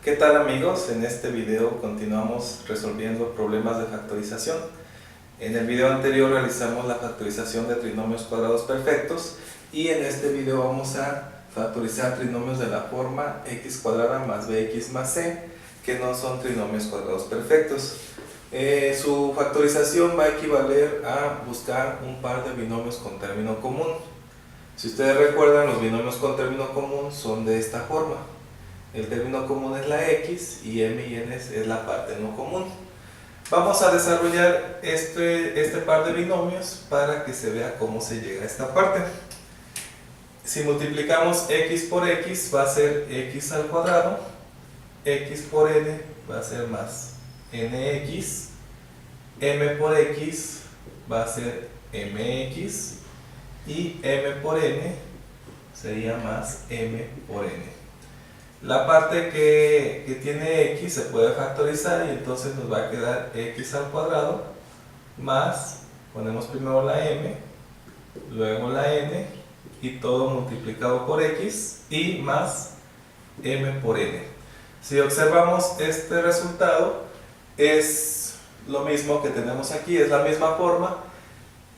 ¿Qué tal amigos? En este video continuamos resolviendo problemas de factorización. En el video anterior realizamos la factorización de trinomios cuadrados perfectos y en este video vamos a factorizar trinomios de la forma x cuadrada más bx más c, que no son trinomios cuadrados perfectos. Su factorización va a equivaler a buscar un par de binomios con término común. Si ustedes recuerdan, los binomios con término común son de esta forma. El término común es la x y m y n es la parte no común. Vamos a desarrollar este par de binomios para que se vea cómo se llega a esta parte. Si multiplicamos x por x va a ser x al cuadrado, x por n va a ser más nx, m por x va a ser mx y m por n sería más m por n. La parte que tiene x se puede factorizar y entonces nos va a quedar x al cuadrado más, ponemos primero la m, luego la n y todo multiplicado por x y más m por n. Si observamos este resultado es lo mismo que tenemos aquí, es la misma forma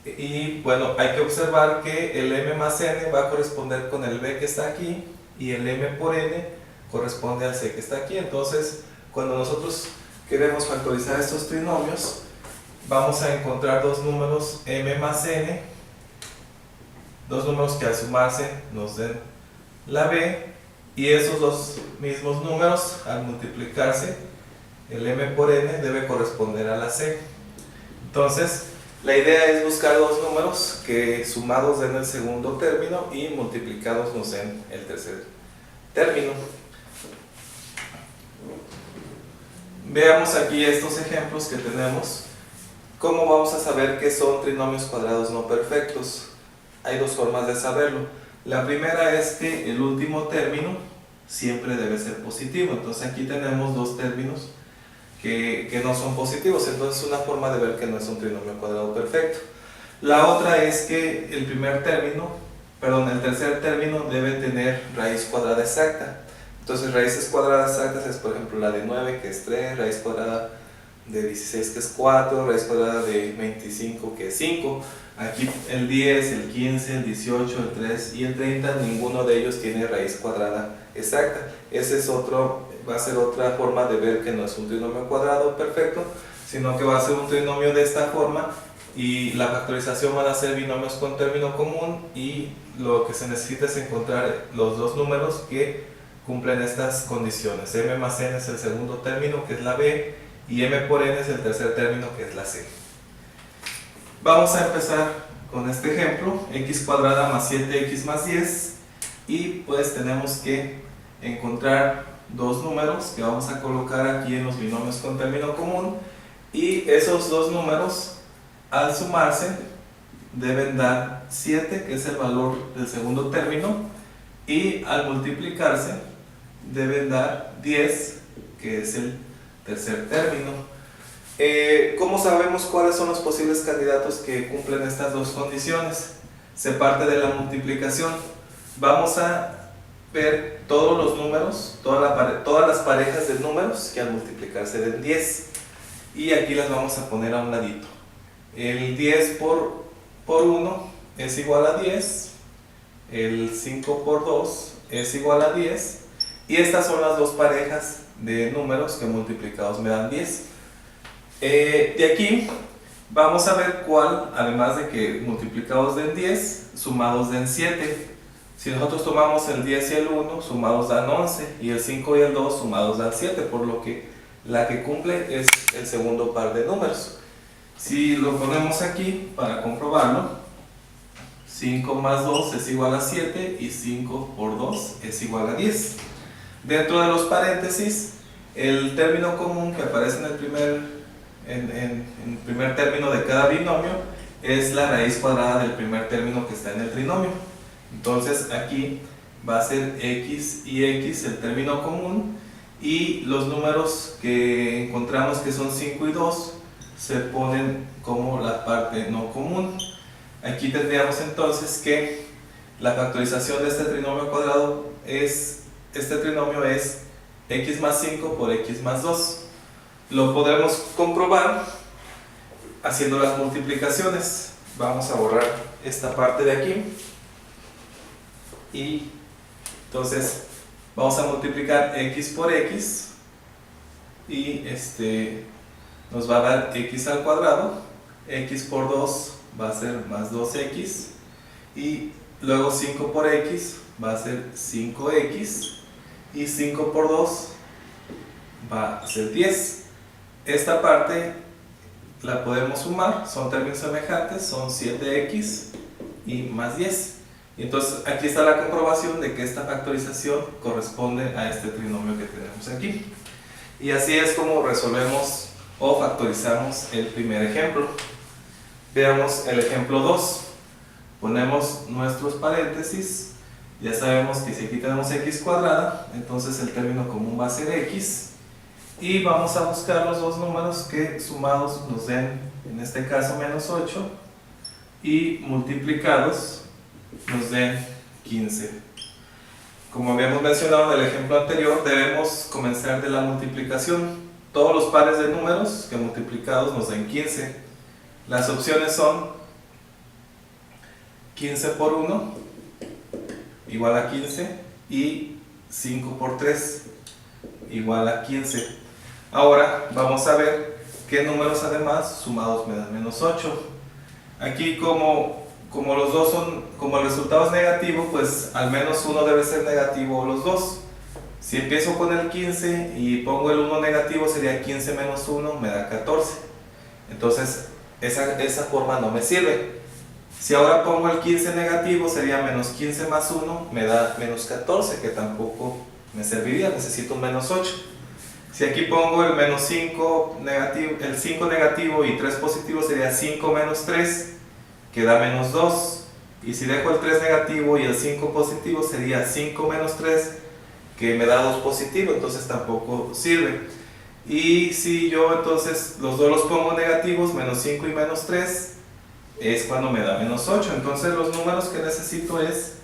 y bueno, hay que observar que el m más n va a corresponder con el b que está aquí y el m por n corresponde al c que está aquí. Entonces, cuando nosotros queremos factorizar estos trinomios, vamos a encontrar dos números m más n, dos números que al sumarse nos den la b, y esos dos mismos números al multiplicarse, el m por n debe corresponder a la c. Entonces, la idea es buscar dos números que sumados den el segundo término y multiplicados nos den el tercer término. Veamos aquí estos ejemplos que tenemos. ¿Cómo vamos a saber que son trinomios cuadrados no perfectos? Hay dos formas de saberlo. La primera es que el último término siempre debe ser positivo. Entonces aquí tenemos dos términos que no son positivos. Entonces es una forma de ver que no es un trinomio cuadrado perfecto. La otra es que el tercer término debe tener raíz cuadrada exacta. Entonces raíces cuadradas exactas es por ejemplo la de 9 que es 3, raíz cuadrada de 16 que es 4, raíz cuadrada de 25 que es 5. Aquí el 10, el 15, el 18, el 3 y el 30, ninguno de ellos tiene raíz cuadrada exacta. Ese es va a ser otra forma de ver que no es un trinomio cuadrado perfecto, sino que va a ser un trinomio de esta forma y la factorización van a ser binomios con término común y lo que se necesita es encontrar los dos números que cumplen estas condiciones. M más n es el segundo término que es la b y m por n es el tercer término que es la c. Vamos a empezar con este ejemplo, x cuadrada más 7x más 10, y pues tenemos que encontrar dos números que vamos a colocar aquí en los binomios con término común, y esos dos números al sumarse deben dar 7, que es el valor del segundo término, y al multiplicarse deben dar 10, que es el tercer término. ¿Cómo sabemos cuáles son los posibles candidatos que cumplen estas dos condiciones? Se parte de la multiplicación. Vamos a ver todos los números, todas las parejas de números que al multiplicarse den 10, y aquí las vamos a poner a un ladito. El 10 por 1 es igual a 10, el 5 por 2 es igual a 10, y estas son las dos parejas de números que multiplicados me dan 10. De aquí vamos a ver cuál, además de que multiplicados den 10, sumados den 7. Si nosotros tomamos el 10 y el 1, sumados dan 11, y el 5 y el 2 sumados dan 7, por lo que la que cumple es el segundo par de números. Si lo ponemos aquí para comprobarlo, 5 más 2 es igual a 7 y 5 por 2 es igual a 10. Dentro de los paréntesis, el término común que aparece en el primer término de cada binomio es la raíz cuadrada del primer término que está en el trinomio. Entonces aquí va a ser x y x el término común, y los números que encontramos que son 5 y 2 se ponen como la parte no común. Aquí tendríamos entonces que la factorización de este trinomio cuadrado es x más 5 por x más 2. Lo podremos comprobar haciendo las multiplicaciones. Vamos a borrar esta parte de aquí. Y entonces vamos a multiplicar x por x. Y nos va a dar x al cuadrado. X por 2 va a ser más 2x. Y luego 5 por x va a ser 5x. Y 5 por 2 va a ser 10. Esta parte la podemos sumar, son términos semejantes, son 7x y más 10. Y entonces aquí está la comprobación de que esta factorización corresponde a este trinomio que tenemos aquí. Y así es como resolvemos o factorizamos el primer ejemplo. Veamos el ejemplo 2. Ponemos nuestros paréntesis. Ya sabemos que si aquí tenemos x cuadrada, entonces el término común va a ser x. Y vamos a buscar los dos números que sumados nos den, en este caso, menos 8. Y multiplicados nos den 15. Como habíamos mencionado en el ejemplo anterior, debemos comenzar de la multiplicación. Todos los pares de números que multiplicados nos den 15. Las opciones son 15 por 1 igual a 15 y 5 por 3 igual a 15. Ahora vamos a ver qué números además sumados me dan menos 8. Aquí como los dos son, como el resultado es negativo, pues al menos uno debe ser negativo o los dos. Si empiezo con el 15 y pongo el 1 negativo, sería 15 menos 1, me da 14. Entonces esa forma no me sirve. Si ahora pongo el 15 negativo, sería menos 15 más 1, me da menos 14, que tampoco me serviría, necesito un menos 8. Si aquí pongo el menos 5 negativo, el 5 negativo y 3 positivo, sería 5 menos 3, que da menos 2. Y si dejo el 3 negativo y el 5 positivo, sería 5 menos 3, que me da 2 positivo, entonces tampoco sirve. Y si yo entonces los dos los pongo negativos, menos 5 y menos 3, es cuando me da menos 8. Entonces los números que necesito es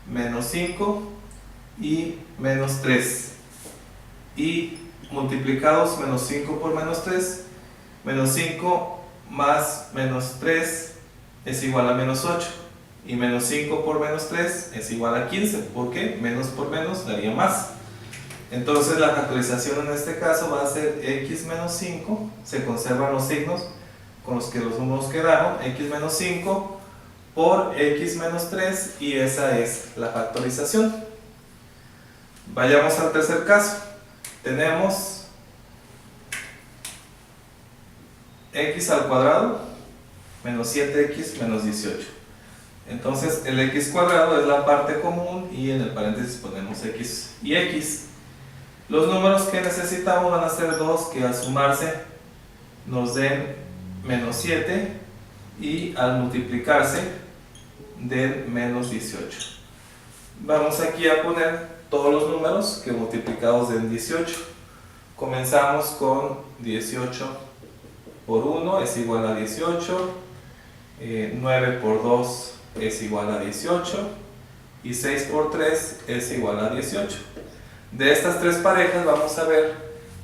menos 5 y menos 3. Y multiplicados menos 5 por menos 3, menos 5 más menos 3 es igual a menos 8. Y menos 5 por menos 3 es igual a 15. ¿Por qué? Menos por menos daría más. Entonces la factorización en este caso va a ser x menos 5. Se conservan los signos con los que los números quedaron. X menos 5 por x menos 3. Y esa es la factorización. Vayamos al tercer caso. Tenemos x al cuadrado menos 7x menos 18. Entonces el x cuadrado es la parte común y en el paréntesis ponemos x y x. Los números que necesitamos van a ser 2 que al sumarse nos den menos 7 y al multiplicarse den menos 18. Vamos aquí a poner todos los números que multiplicados den 18. Comenzamos con 18 por 1 es igual a 18, 9 por 2 es igual a 18 y 6 por 3 es igual a 18. De estas tres parejas vamos a ver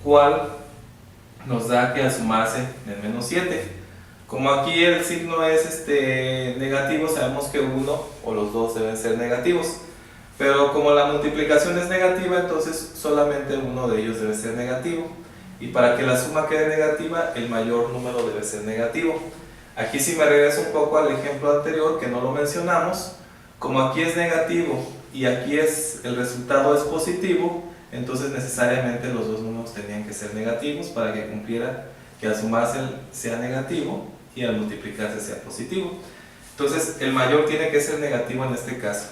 cuál nos da que al sumarse den menos 7. Como aquí el signo es negativo, sabemos que uno o los dos deben ser negativos. Pero como la multiplicación es negativa, entonces solamente uno de ellos debe ser negativo. Y para que la suma quede negativa, el mayor número debe ser negativo. Aquí si me regreso un poco al ejemplo anterior, que no lo mencionamos, como aquí es negativo y aquí el resultado es positivo, entonces necesariamente los dos números tenían que ser negativos para que cumpliera que al sumarse sea negativo y al multiplicarse sea positivo. Entonces el mayor tiene que ser negativo en este caso.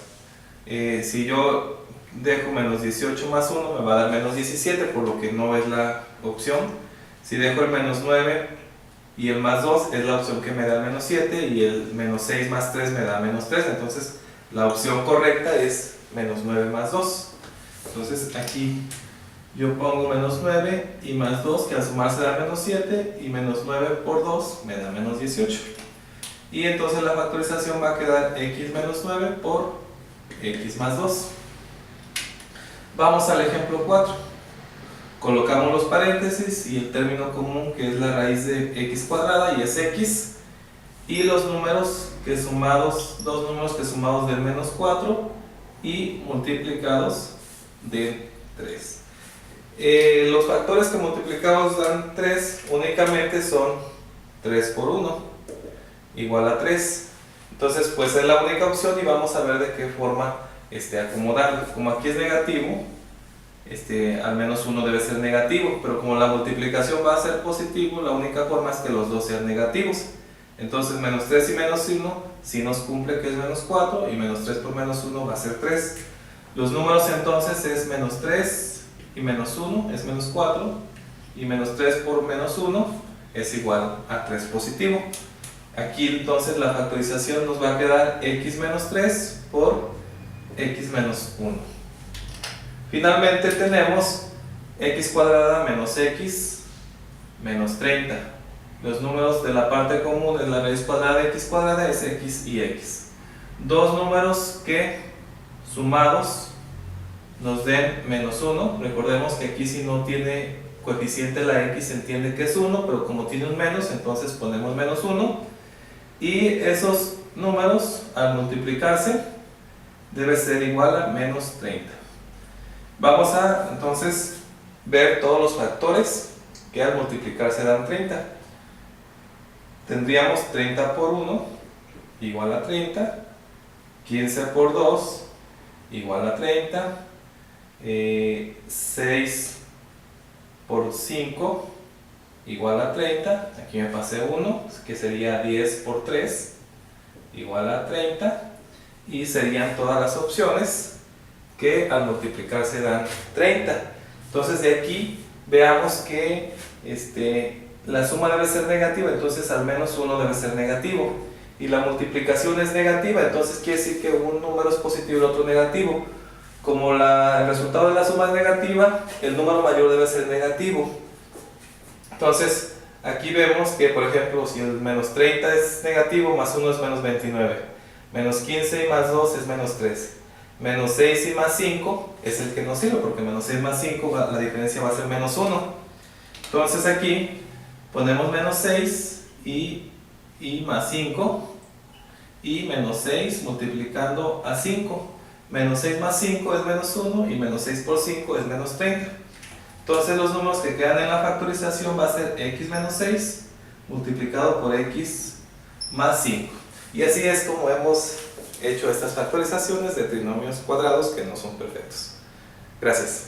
Si yo dejo menos 18 más 1 me va a dar menos 17, por lo que no es la opción. Si dejo el menos 9 y el más 2 es la opción que me da el menos 7 y el menos 6 más 3 me da menos 3, entonces la opción correcta es menos 9 más 2. Entonces aquí yo pongo menos 9 y más 2 que al sumarse da menos 7 y menos 9 por 2 me da menos 18. Y entonces la factorización va a quedar x menos 9 por x más 2. Vamos al ejemplo 4. Colocamos los paréntesis y el término común, que es la raíz de x cuadrada, y es x, y los números que sumados, dos números que sumados del menos 4 y multiplicados de 3. Los factores que multiplicamos dan 3, únicamente son 3 por 1, igual a 3. Entonces pues es la única opción y vamos a ver de qué forma acomodarlo. Como aquí es negativo, al menos 1 debe ser negativo, pero como la multiplicación va a ser positivo, la única forma es que los dos sean negativos. Entonces menos 3 y menos 1 si nos cumple, que es menos 4, y menos 3 por menos 1 va a ser 3. Los números entonces es menos 3 y menos 1 es menos 4, y menos 3 por menos 1 es igual a 3 positivo. Aquí entonces la factorización nos va a quedar x menos 3 por x menos 1. Finalmente tenemos x cuadrada menos x menos 30. Los números de la parte común en la raíz cuadrada de x cuadrada es x y x. Dos números que sumados nos den menos 1. Recordemos que aquí si no tiene coeficiente la x se entiende que es 1, pero como tiene un menos, entonces ponemos menos 1. Y esos números al multiplicarse debe ser igual a menos 30. Vamos a entonces ver todos los factores que al multiplicarse dan 30. Tendríamos 30 por 1 igual a 30, 15 por 2 igual a 30, 6 por 5 igual a 30, aquí me pasé 1, que sería 10 por 3 igual a 30, y serían todas las opciones que al multiplicarse dan 30. Entonces de aquí veamos que la suma debe ser negativa, entonces al menos 1 debe ser negativo, y la multiplicación es negativa, entonces quiere decir que un número es positivo y el otro negativo. Como el resultado de la suma es negativa, el número mayor debe ser negativo. Entonces aquí vemos que, por ejemplo, si el menos 30 es negativo, más 1 es menos 29, menos 15 y más 2 es menos 3, menos 6 y más 5 es el que nos sirve, porque menos 6 más 5 la diferencia va a ser menos 1. Entonces aquí ponemos menos 6 y más 5, y menos 6 multiplicando a 5. Menos 6 más 5 es menos 1, y menos 6 por 5 es menos 30. Entonces los números que quedan en la factorización va a ser x menos 6 multiplicado por x más 5. Y así es como hemos hecho estas factorizaciones de trinomios cuadrados que no son perfectos. Gracias.